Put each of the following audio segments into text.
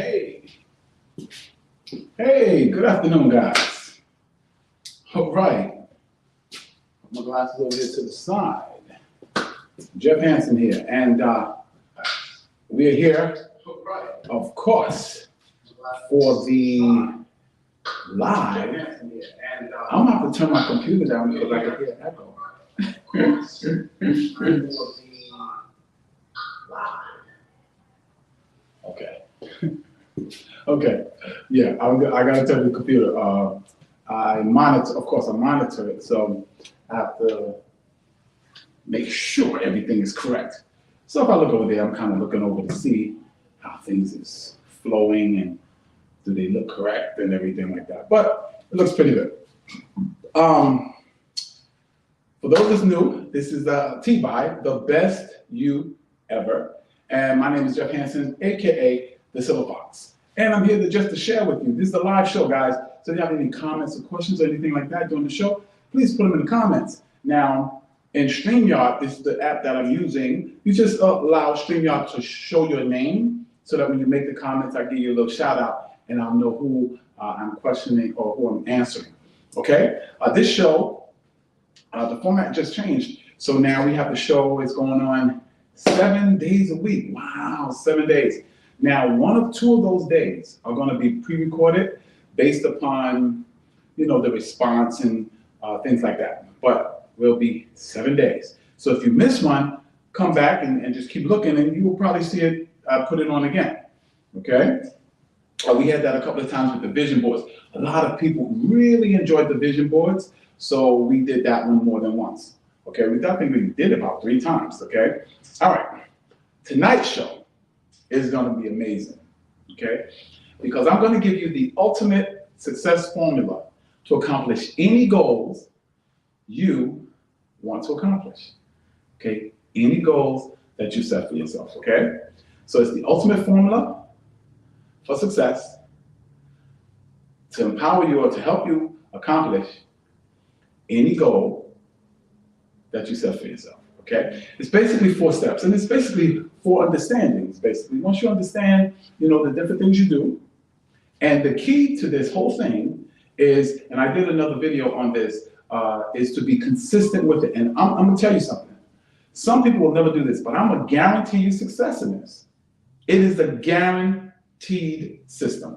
Hey, hey, good afternoon, guys. All right, put my glasses over here to the side. Jeff Hansen here, and we are here, of course, for the live. I'm gonna have to turn my computer down because I can hear echo. Okay. Okay. Yeah, I gotta tell the computer. I monitor, of course, I monitor it, so I have to make sure everything is correct. So if I look over there, I'm kind of looking over to see how things is flowing and do they look correct and everything like that. But it looks pretty good. For those that's new, this is TBYE, the best you ever. And my name is Jeff Hansen, AKA the Silver Fox. And I'm here just to share with you. This is a live show, guys. So if you have any comments or questions or anything like that during the show, please put them in the comments. Now, in StreamYard, this is the app that I'm using. You just allow StreamYard to show your name so that when you make the comments, I give you a little shout out and I'll know who I'm questioning or who I'm answering. Okay? This show, the format just changed. So now we have the show is going on 7 days a week. Wow, 7 days. Now, one of two of those days are going to be pre-recorded based upon, the response and things like that. But will be 7 days. So if you miss one, come back and just keep looking and you will probably see it, put it on again, okay? We had that a couple of times with the vision boards. A lot of people really enjoyed the vision boards, so we did that one more than once, okay? I think we did about 3 times, okay? All right, tonight's show is gonna be amazing, okay? Because I'm gonna give you the ultimate success formula to accomplish any goals you want to accomplish, okay? Any goals that you set for yourself, okay? So it's the ultimate formula for success to empower you or to help you accomplish any goal that you set for yourself, okay? It's basically 4 steps, and it's basically 4 understandings, basically. Once you understand, the different things you do, and the key to this whole thing is, and I did another video on this, is to be consistent with it. And I'm gonna tell you something. Some people will never do this, but I'm gonna guarantee you success in this. It is a guaranteed system.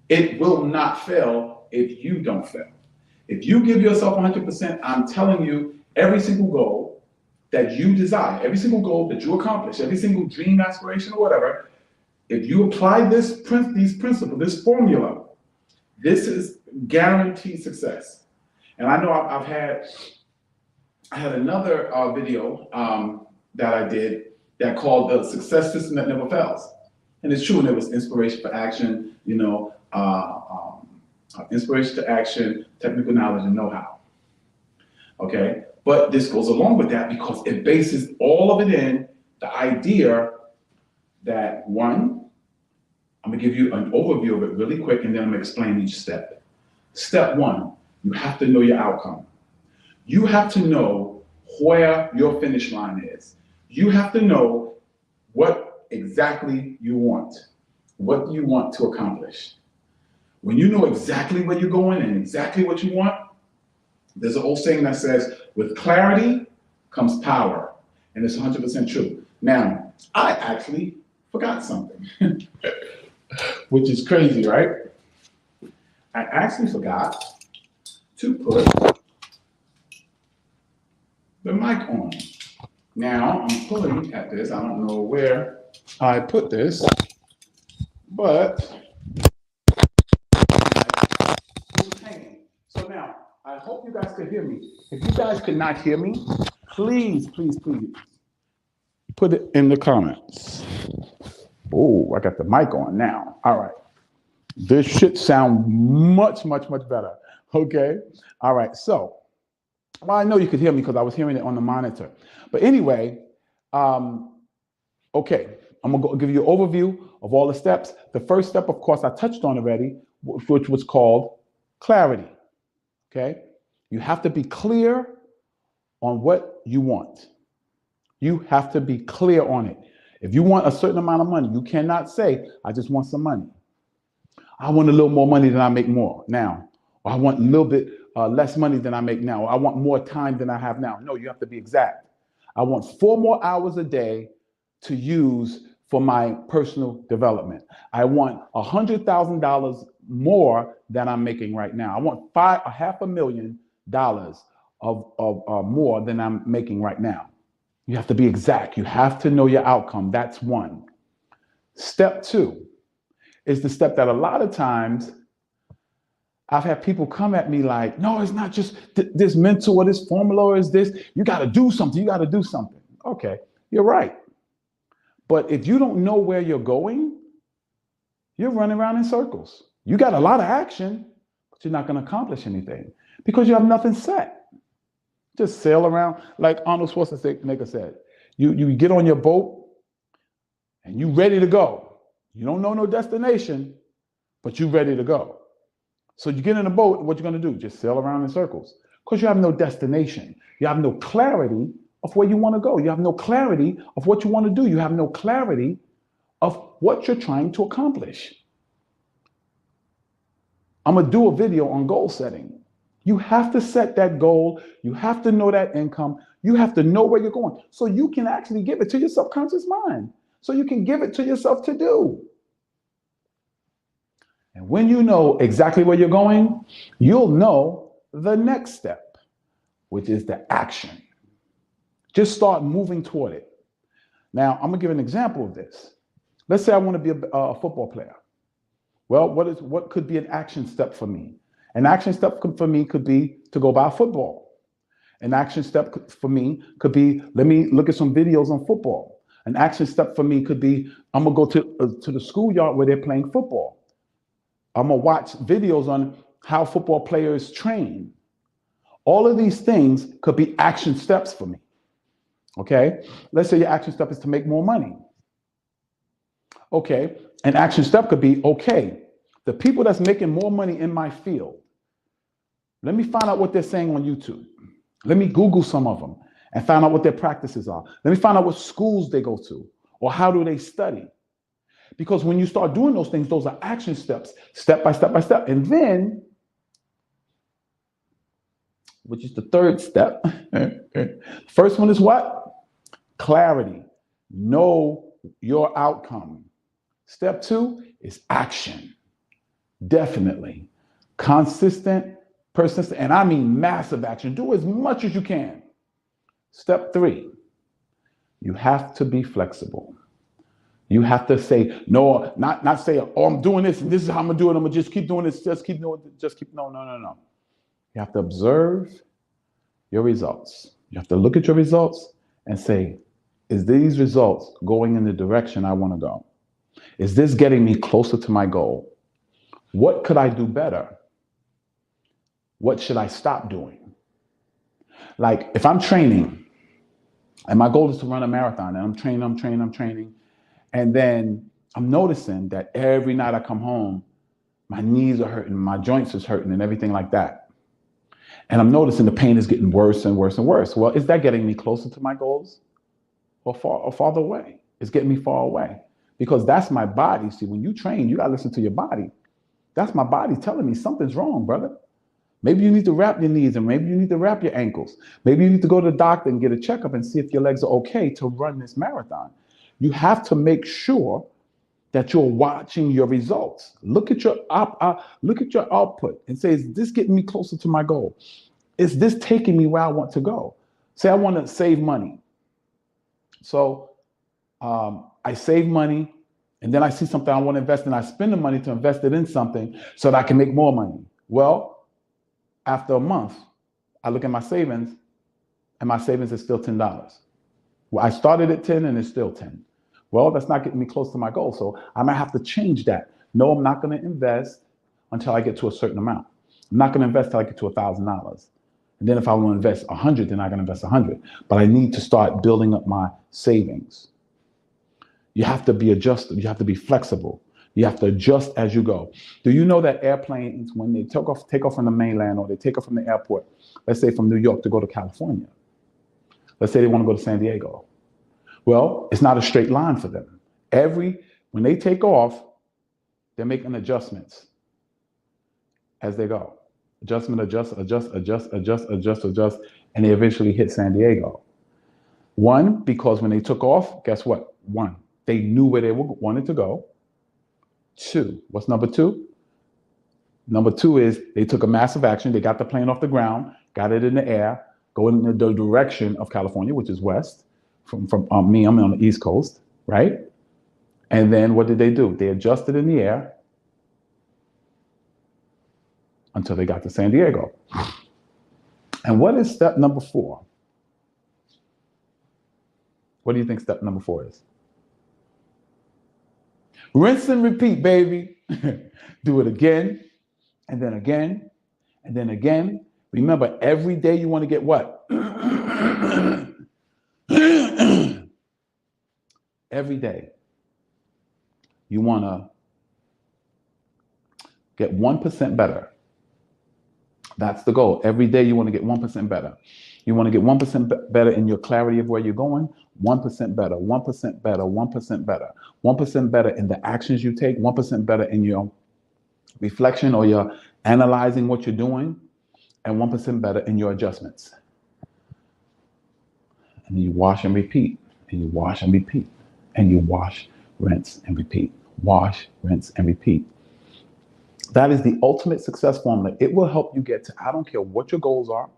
It will not fail if you don't fail. If you give yourself 100%, I'm telling you, every single goal that you desire, every single goal that you accomplish, every single dream, aspiration, or whatever, if you apply these principles, this formula, this is guaranteed success. And I know I had another video that I did that called the success system that never fails. And it's true, and it was inspiration for action, inspiration to action, technical knowledge and know-how. Okay, but this goes along with that because it bases all of it in the idea that, one, I'm gonna give you an overview of it really quick and then I'm gonna explain each step. Step 1, you have to know your outcome. You have to know where your finish line is. You have to know what exactly you want, what you want to accomplish. When you know exactly where you're going and exactly what you want, there's an old saying that says, with clarity comes power. And it's 100% true. Now, I actually forgot something, which is crazy, right? I actually forgot to put the mic on. Now, I'm pulling at this. I don't know where I put this, but it's hanging. So now, I hope you guys can hear me. If you guys could not hear me, please, please, please, put it in the comments. Oh, I got the mic on now. All right. This should sound much, much, much better. Okay. All right. So, well, I know you could hear me because I was hearing it on the monitor. But anyway, okay, I'm gonna give you an overview of all the steps. The first step, of course, I touched on already, which was called clarity. Okay. You have to be clear on what you want. You have to be clear on it. If you want a certain amount of money, you cannot say, I just want some money. I want a little more money than I make more now. Or I want a little bit less money than I make now. Or I want more time than I have now. No, you have to be exact. I want 4 more hours a day to use for my personal development. I want $100,000 more than I'm making right now. I want $500,000 of more than I'm making right now. You have to be exact. You have to know your outcome. That's one. Step 2 is the step that a lot of times I've had people come at me like, no, it's not just this mental or this formula or is this. You got to do something. You got to do something. Okay, you're right. But if you don't know where you're going, you're running around in circles. You got a lot of action, but you're not going to accomplish anything because you have nothing set. Just sail around like Arnold Schwarzenegger said. You get on your boat and you ready to go. You don't know no destination, but you ready to go. So you get in a boat, what you're going to do? Just sail around in circles because you have no destination. You have no clarity of where you want to go. You have no clarity of what you want to do. You have no clarity of what you're trying to accomplish. I'm going to do a video on goal setting. You have to set that goal. You have to know that income. You have to know where you're going so you can actually give it to your subconscious mind. So you can give it to yourself to do. And when you know exactly where you're going, you'll know the next step, which is the action. Just start moving toward it. Now, I'm going to give an example of this. Let's say I want to be a football player. Well, what could be an action step for me? An action step for me could be to go buy football. An action step for me could be, let me look at some videos on football. An action step for me could be, I'm going to go to the schoolyard where they're playing football. I'm going to watch videos on how football players train. All of these things could be action steps for me. Okay? Let's say your action step is to make more money. Okay, an action step could be, okay, the people that's making more money in my field, let me find out what they're saying on YouTube. Let me Google some of them and find out what their practices are. Let me find out what schools they go to or how do they study. Because when you start doing those things, those are action steps, step by step by step. And then, which is the third step, first one is what? Clarity. Know your outcome. Step 2 is action. Definitely. Consistent, persistent, and I mean massive action. Do as much as you can. Step 3, you have to be flexible. You have to say, no, not say, oh, I'm doing this and this is how I'm gonna do it. I'm gonna just keep doing this, no. You have to observe your results. You have to look at your results and say, is these results going in the direction I want to go? Is this getting me closer to my goal? What could I do better? What should I stop doing? Like if I'm training and my goal is to run a marathon and I'm training, and then I'm noticing that every night I come home, my knees are hurting, my joints is hurting and everything like that. And I'm noticing the pain is getting worse and worse and worse. Well, is that getting me closer to my goals or farther away? It's getting me far away because that's my body. See, when you train, you gotta listen to your body. That's my body telling me something's wrong, brother. Maybe you need to wrap your knees and maybe you need to wrap your ankles. Maybe you need to go to the doctor and get a checkup and see if your legs are okay to run this marathon. You have to make sure that you're watching your results. Look at your output and say, is this getting me closer to my goal? Is this taking me where I want to go? Say I want to save money. So I save money and then I see something I want to invest in. I spend the money to invest it in something so that I can make more money. Well, after a month, I look at my savings and my savings is still $10. Well, I started at 10 and it's still 10. Well, that's not getting me close to my goal. So I might have to change that. No, I'm not going to invest until I get to a certain amount. I'm not going to invest until I get to $1,000. And then if I want to invest 100, then I'm going to invest 100. But I need to start building up my savings. You have to be adjusted. You have to be flexible. You have to adjust as you go. Do you know that airplanes, when they take off from the mainland or they take off from the airport, let's say from New York to go to California, let's say they want to go to San Diego. Well, it's not a straight line for them. When they take off, they're making adjustments. as they go. Adjustment, adjust, adjust, adjust, adjust, adjust, adjust, and they eventually hit San Diego. One, because when they took off, guess what? One, they knew where they wanted to go. Two, what's number two? Number two is they took a massive action. They got the plane off the ground, got it in the air, going in the direction of California, which is west. From me, I'm on the East Coast, right? And then what did they do? They adjusted in the air until they got to San Diego. And what is step number 4? What do you think step number 4 is? Rinse and repeat, baby. Do it again, and then again, and then again. Remember, every day you want to get what? Every day you want to get 1% better. That's the goal. Every day you want to get 1% better. You want to get 1% better in your clarity of where you're going, 1% better, 1% better, 1% better, 1% better in the actions you take, 1% better in your reflection or your analyzing what you're doing, and 1% better in your adjustments. And you wash and repeat, and you wash and repeat, and you wash, rinse, and repeat. Wash, rinse, and repeat. That is the ultimate success formula. It will help you get to, I don't care what your goals are.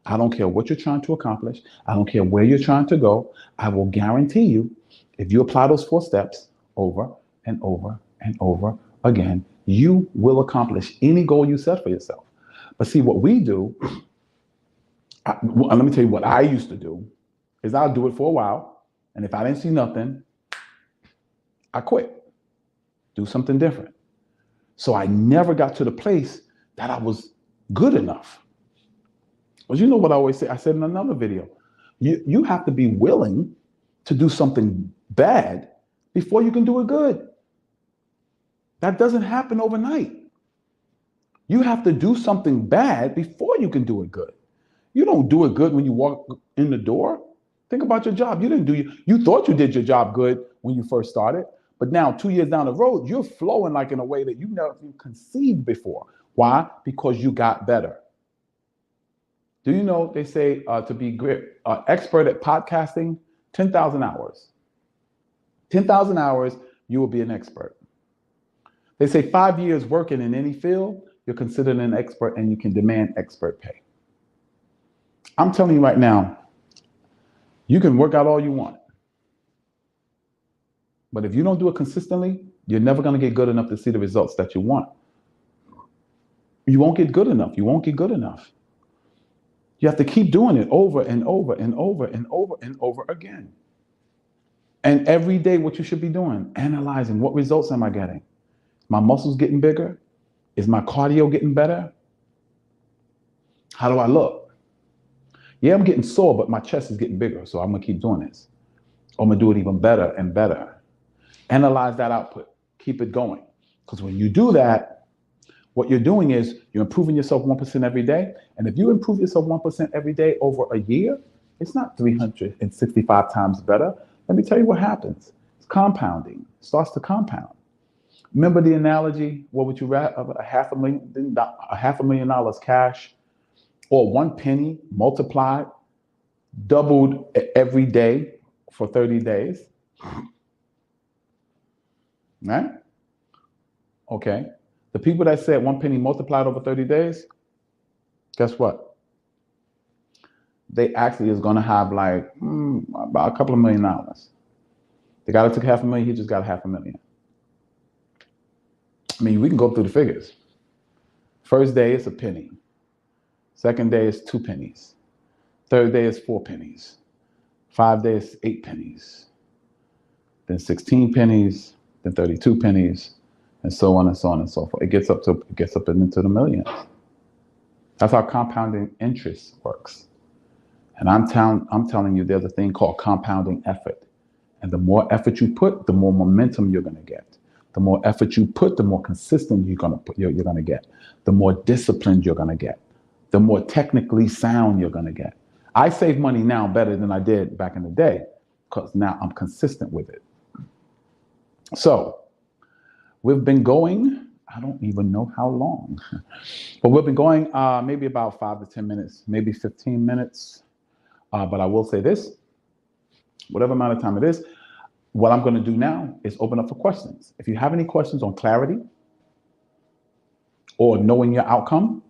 I don't care what you're trying to accomplish. I don't care where you're trying to go. I will guarantee you, if you apply those 4 steps over and over and over again, you will accomplish any goal you set for yourself. But see, what we do, let me tell you what I used to do, is I'll do it for a while. And if I didn't see nothing, I quit. Do something different. So I never got to the place that I was good enough. But you know what I always say? I said in another video, you have to be willing to do something bad before you can do it good. That doesn't happen overnight. You have to do something bad before you can do it good. You don't do it good when you walk in the door. Think about your job. You thought you did your job good when you first started, but now 2 years down the road, you're flowing like in a way that you've never conceived before. Why? Because you got better. Do you know they say to be great, expert at podcasting, 10,000 hours. 10,000 hours, you will be an expert. They say 5 years working in any field, you're considered an expert and you can demand expert pay. I'm telling you right now, you can work out all you want. But if you don't do it consistently, you're never going to get good enough to see the results that you want. You won't get good enough. You won't get good enough. You have to keep doing it over and over and over and over and over again. And every day, what you should be doing, analyzing what results am I getting? My muscles getting bigger? Is my cardio getting better? How do I look? Yeah, I'm getting sore, but my chest is getting bigger, so I'm gonna keep doing this. I'm gonna do it even better and better. Analyze that output. Keep it going. Because when you do that, what you're doing is you're improving yourself 1% every day. And if you improve yourself 1% every day over a year, it's not 365 times better. Let me tell you what happens. It's compounding. It starts to compound. Remember the analogy? What would you rather, $500,000 cash or 1 penny multiplied, doubled every day for 30 days? Right? Okay. The people that said 1 penny multiplied over 30 days, guess what? They actually is going to have like about a couple of $1 million. The guy that took $500,000, he just got $500,000. I mean, we can go through the figures. First day is a penny. Second day is 2 pennies. Third day is 4 pennies. 5 days, 8 pennies. Then 16 pennies. Then 32 pennies. And so on and so on and so forth. It gets up into the millions. That's how compounding interest works. And I'm telling you, there's a thing called compounding effort. And the more effort you put, the more momentum you're going to get. The more effort you put, the more consistent you're going to get. The more disciplined you're going to get. The more technically sound you're going to get. I save money now better than I did back in the day because now I'm consistent with it. So we've been going I don't even know how long, but we've been going maybe about 5 to 10 minutes, maybe 15 minutes. But I will say this, whatever amount of time it is, what I'm going to do now is open up for questions. If you have any questions on clarity or knowing your outcome,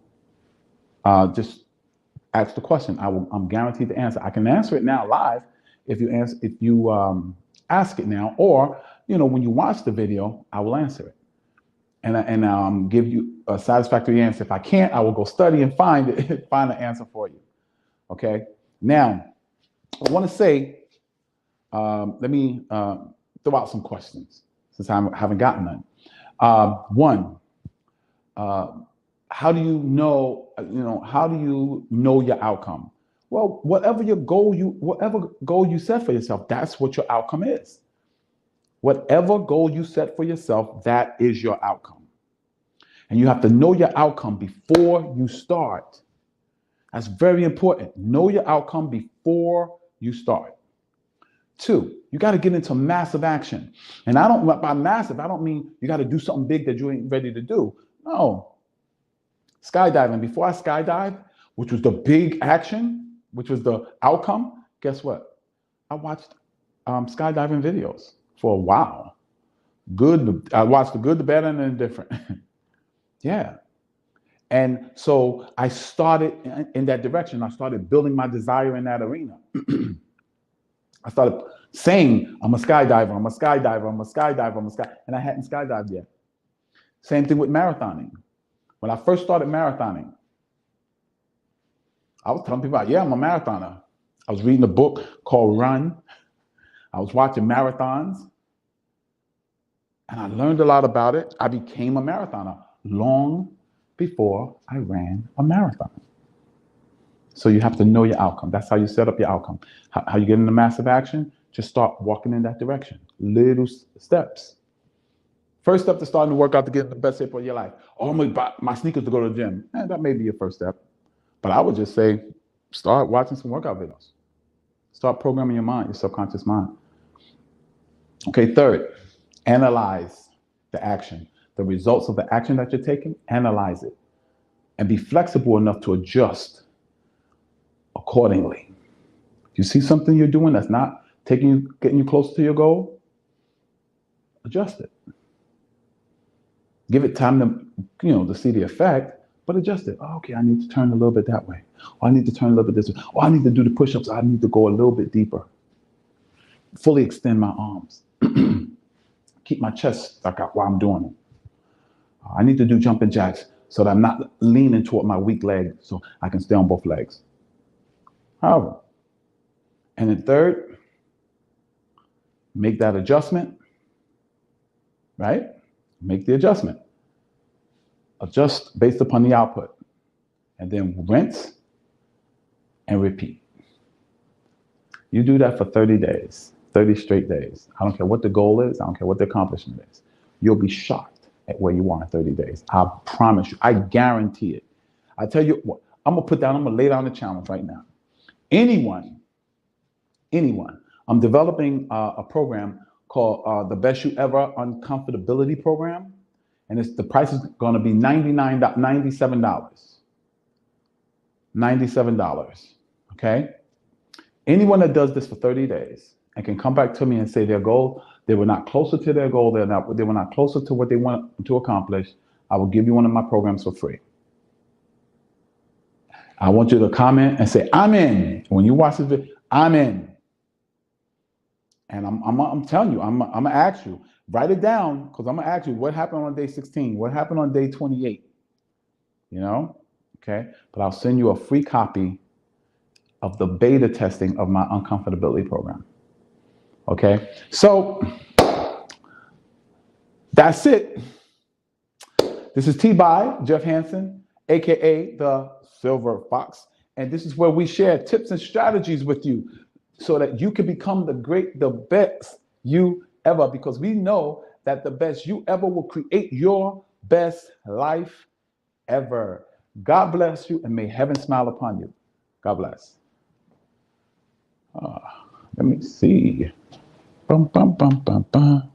just ask the question. I'm guaranteed to answer. I can answer it now live if you ask it now, or when you watch the video, I will answer it and give you a satisfactory answer. If I can't, I will go study and find an answer for you. Okay. Now, I want to say, let me throw out some questions since I haven't gotten none. One, how do you know? How do you know your outcome? Well, whatever goal you set for yourself, that's what your outcome is. Whatever goal you set for yourself, that is your outcome. And you have to know your outcome before you start. That's very important. Know your outcome before you start. 2, you got to get into massive action. And by massive, I don't mean you got to do something big that you ain't ready to do. No. Skydiving. Before I skydived, which was the big action, which was the outcome, guess what? I watched skydiving videos for a while. I watched the good, the bad, and the indifferent. Yeah. And so I started in that direction. I started building my desire in that arena. I started saying, I'm a skydiver, I'm a skydiver, I'm a skydiver, I'm a sky, and I hadn't skydived yet. Same thing with marathoning. When I first started marathoning, I was telling people, yeah, I'm a marathoner. I was reading a book called Run. I was watching marathons, and I learned a lot about it. I became a marathoner long before I ran a marathon. So you have to know your outcome. That's how you set up your outcome. How you get into massive action? Just start walking in that direction. Little steps. First step to starting to work out to get in the best shape of your life. Oh, I'm going to buy my sneakers to go to the gym. That may be your first step. But I would just say, start watching some workout videos. Start programming your mind, your subconscious mind. Okay, 3rd, analyze the action. The results of the action that you're taking, analyze it. And be flexible enough to adjust accordingly. If you see something you're doing that's not getting you closer to your goal, adjust it. Give it time to see the effect, but adjust it. Oh, okay, I need to turn a little bit that way. Or I need to turn a little bit this way. Or I need to do the push-ups. I need to go a little bit deeper. Fully extend my arms. Keep my chest stuck out while I'm doing it. I need to do jumping jacks so that I'm not leaning toward my weak leg so I can stay on both legs. However, and then 3rd, make that adjustment, right? Make the adjustment. Adjust based upon the output. And then rinse and repeat. You do that for 30 days, 30 straight days. I don't care what the goal is. I don't care what the accomplishment is. You'll be shocked at where you are in 30 days. I promise you. I guarantee it. I tell you what, I'm going to lay down the challenge right now. Anyone, I'm developing a program called the Best You Ever Uncomfortability Program. And the price is going to be $97. $97. Okay? Anyone that does this for 30 days and can come back to me and say their goal, they were not closer to their goal, they were not closer to what they want to accomplish, I will give you one of my programs for free. I want you to comment and say, I'm in. When you watch this video, I'm in. And I'm telling you, I'm going to ask you, write it down, because I'm going to ask you what happened on day 16, what happened on day 28, okay? But I'll send you a free copy of the beta testing of my uncomfortability program, okay? So that's it. This is TBYE, Jeff Hansen, AKA the Silver Fox. And this is where we share tips and strategies with you so that you can become the best you ever, because we know that the best you ever will create your best life ever. God bless you, and may heaven smile upon you. God bless. Let me see. Bum, bum, bum, bum, bum.